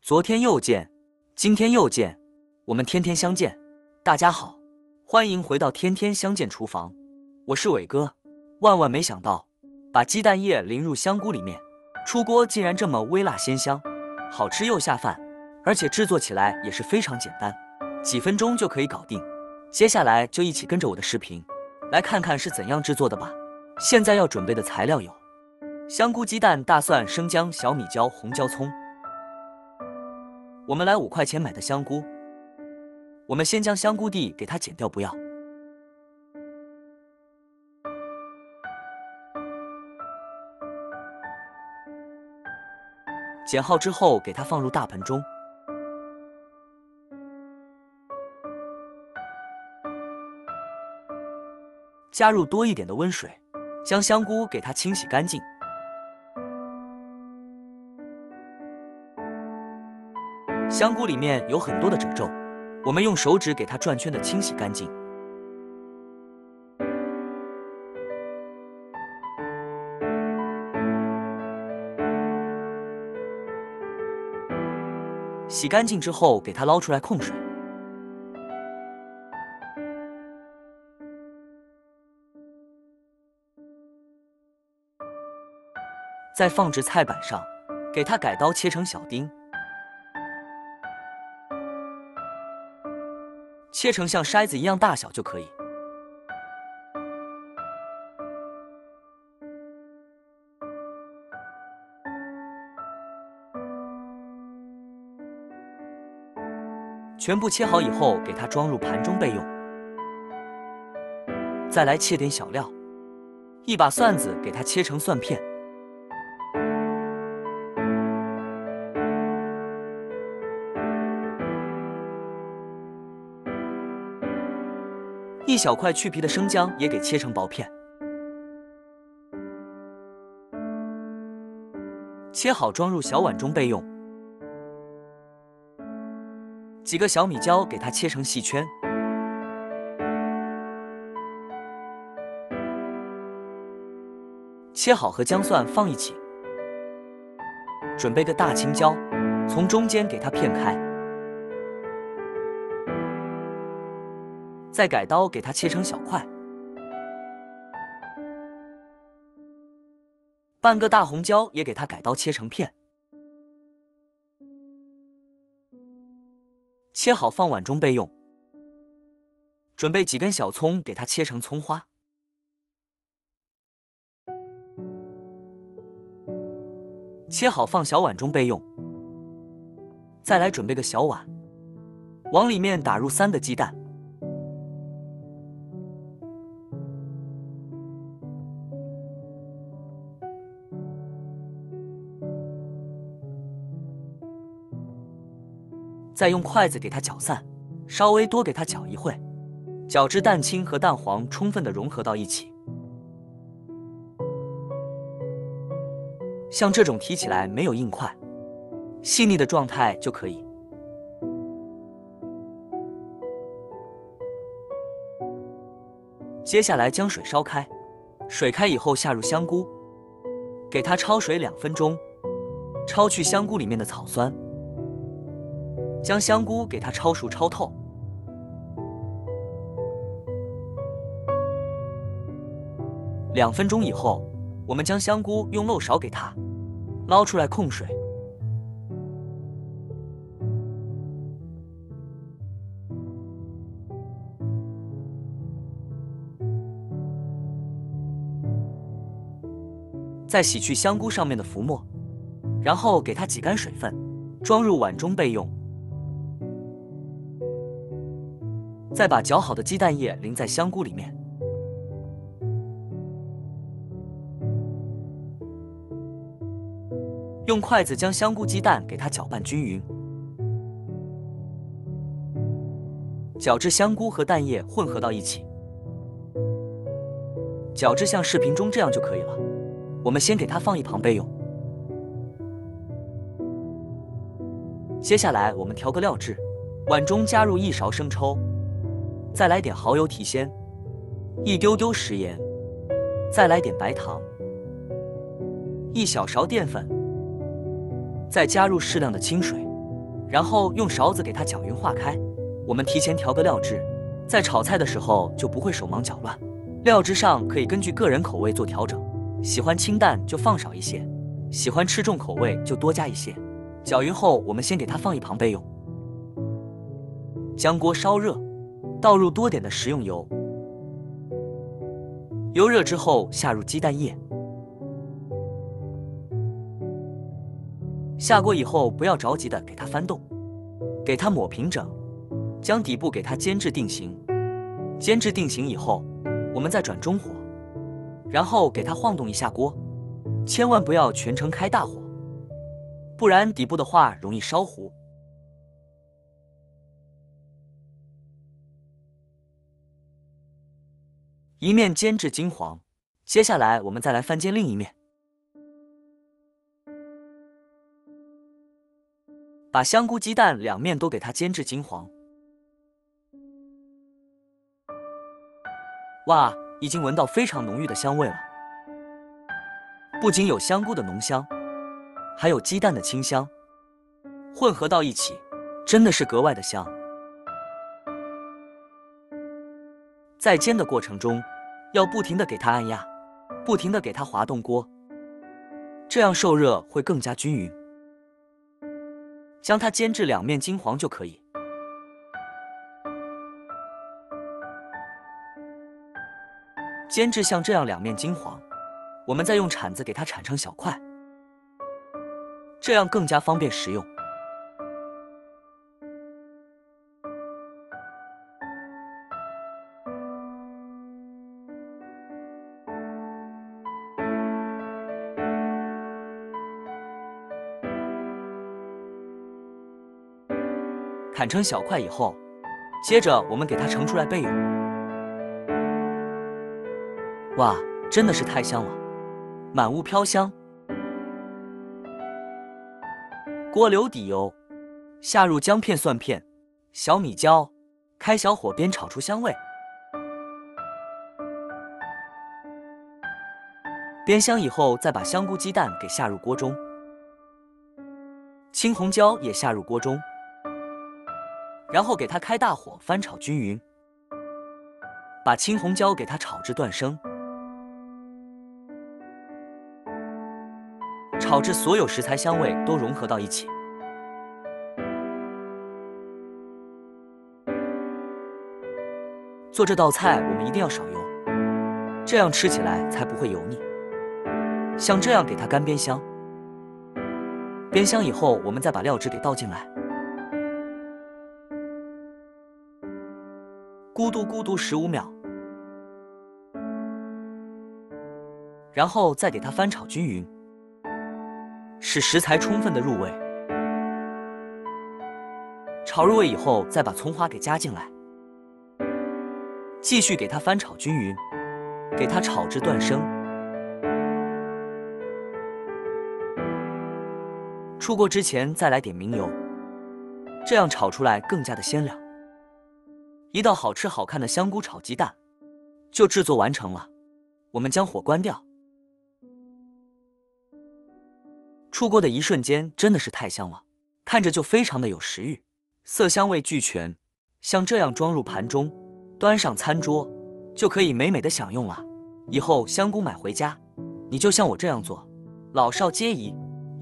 昨天又见，今天又见，我们天天相见。大家好，欢迎回到天天相见厨房，我是伟哥。万万没想到，把鸡蛋液淋入香菇里面，出锅竟然这么微辣鲜香，好吃又下饭，而且制作起来也是非常简单，几分钟就可以搞定。接下来就一起跟着我的视频，来看看是怎样制作的吧。现在要准备的材料有香菇、鸡蛋、大蒜、生姜、小米椒、红椒、葱。我们来5块钱买的香菇，我们先将香菇蒂给它剪掉，不要。剪好之后，给它放入大盆中，加入多一点的温水，将香菇给它清洗干净。香菇里面有很多的褶皱，我们用手指给它转圈的清洗干净。洗干净之后，给它捞出来控水。再放置菜板上，给它改刀切成小丁。切成像筛子一样大小就可以。全部切好以后，给它装入盘中备用。再来切点小料，一把蒜子给它切成蒜片。一小块去皮的生姜也给切成薄片，切好装入小碗中备用。几个小米椒给它切成细圈，切好和姜蒜放一起。准备个大青椒，从中间给它片开。再改刀给它切成小块，半个大红椒也给它改刀切成片，切好放碗中备用。准备几根小葱，给它切成葱花，切好放小碗中备用。再来准备个小碗，往里面打入3个鸡蛋。再用筷子给它搅散，稍微多给它搅一会，搅至蛋清和蛋黄充分的融合到一起。像这种提起来没有硬块，细腻的状态就可以。接下来将水烧开，水开以后下入香菇，给它焯水2分钟，焯去香菇里面的草酸。将香菇给它焯熟焯透，2分钟以后，我们将香菇用漏勺给它捞出来控水。再洗去香菇上面的浮沫，然后给它挤干水分，装入碗中备用。再把搅好的鸡蛋液淋在香菇里面，用筷子将香菇、鸡蛋给它搅拌均匀，搅至香菇和蛋液混合到一起，搅至像视频中这样就可以了。我们先给它放一旁备用。接下来我们调个料汁，碗中加入1勺生抽。再来点蚝油提鲜，1丢丢食盐，再来点白糖，1小勺淀粉，再加入适量的清水，然后用勺子给它搅匀化开。我们提前调个料汁，在炒菜的时候就不会手忙脚乱。料汁上可以根据个人口味做调整，喜欢清淡就放少一些，喜欢吃重口味就多加一些。搅匀后，我们先给它放一旁备用。将锅烧热，倒入多点的食用油，油热之后下入鸡蛋液。下锅以后不要着急的给它翻动，给它抹平整，将底部给它煎至定型。煎至定型以后，我们再转中火，然后给它晃动一下锅，千万不要全程开大火，不然底部的话容易烧糊。一面煎至金黄，接下来我们再来翻煎另一面。把香菇鸡蛋两面都给它煎至金黄。哇，已经闻到非常浓郁的香味了，不仅有香菇的浓香，还有鸡蛋的清香，混合到一起，真的是格外的香。在煎的过程中，要不停的给它按压，不停的给它滑动锅，这样受热会更加均匀。将它煎至两面金黄就可以。煎至像这样两面金黄，我们再用铲子给它铲成小块，这样更加方便食用。砍成小块以后，接着我们给它盛出来备用。哇，真的是太香了，满屋飘香。锅留底油，下入姜片、蒜片、小米椒，开小火煸炒出香味。煸香以后，再把香菇鸡蛋给下入锅中，青红椒也下入锅中。然后给它开大火翻炒均匀，把青红椒给它炒至断生，炒至所有食材香味都融合到一起。做这道菜我们一定要少油，这样吃起来才不会油腻。像这样给它干煸香，煸香以后，我们再把料汁给倒进来。咕嘟咕嘟15秒，然后再给它翻炒均匀，使食材充分的入味。炒入味以后，再把葱花给加进来，继续给它翻炒均匀，给它炒至断生。出锅之前再来点明油，这样炒出来更加的鲜亮。一道好吃好看的香菇炒鸡蛋就制作完成了，我们将火关掉。出锅的一瞬间真的是太香了，看着就非常的有食欲，色香味俱全。像这样装入盘中，端上餐桌，就可以美美的享用了。以后香菇买回家，你就像我这样做，老少皆宜，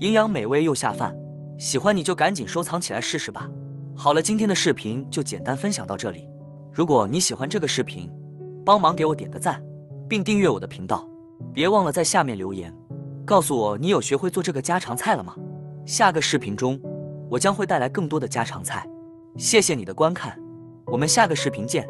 营养美味又下饭。喜欢你就赶紧收藏起来试试吧。好了，今天的视频就简单分享到这里。如果你喜欢这个视频，帮忙给我点个赞，并订阅我的频道。别忘了在下面留言，告诉我你有学会做这个家常菜了吗？下个视频中，我将会带来更多的家常菜。谢谢你的观看，我们下个视频见。